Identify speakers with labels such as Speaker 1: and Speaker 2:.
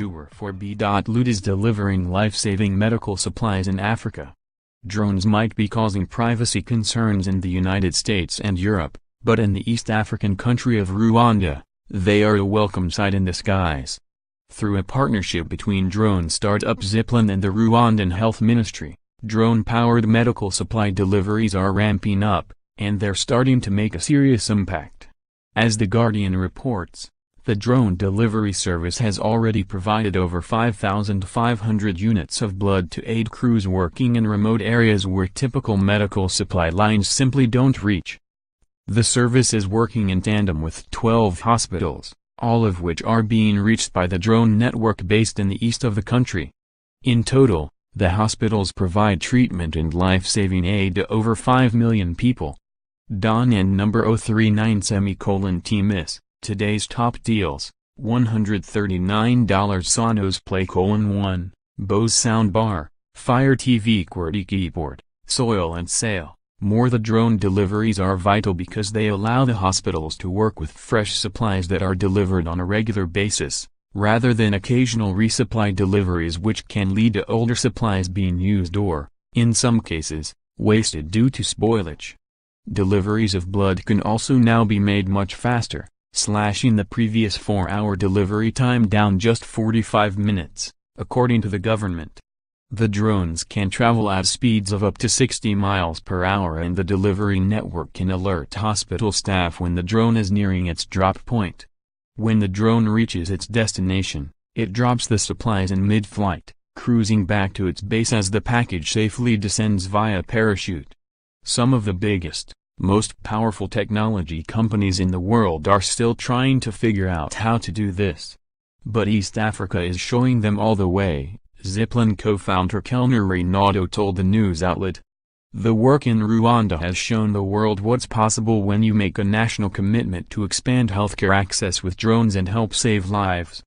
Speaker 1: reviewer for b.lood is delivering life-saving medical supplies in Africa. Drones might be causing privacy concerns in the United States and Europe, but in the East African country of Rwanda, they are a welcome sight in the skies. Through a partnership between drone startup Zipline and the Rwandan Health Ministry, drone-powered medical supply deliveries are ramping up, and they're starting to make a serious impact. As The Guardian reports, the drone delivery service has already provided over 5,500 units of blood to aid crews working in remote areas where typical medical supply lines simply don't reach. The service is working in tandem with 12 hospitals, all of which are being reached by the drone network based in the east of the country. In total, the hospitals provide treatment and life-saving aid to over 5 million people. Don and number 039 miss. Today's top deals: $139 Sonos Play 1, Bose soundbar, Fire TV QWERTY keyboard, Soil and Sail. More. The drone deliveries are vital because they allow the hospitals to work with fresh supplies that are delivered on a regular basis, rather than occasional resupply deliveries which can lead to older supplies being used or, in some cases, wasted due to spoilage. Deliveries of blood can also now be made much faster, slashing the previous 4-hour delivery time down just 45 minutes, according to the government. The drones can travel at speeds of up to 60 miles per hour, and the delivery network can alert hospital staff when the drone is nearing its drop point. When the drone reaches its destination, it drops the supplies in mid-flight, cruising back to its base as the package safely descends via parachute. Some of the biggest, most powerful technology companies in the world are still trying to figure out how to do this. But East Africa is showing them all the way, Zipline co-founder Kellner Reynaudo told the news outlet. The work in Rwanda has shown the world what's possible when you make a national commitment to expand healthcare access with drones and help save lives.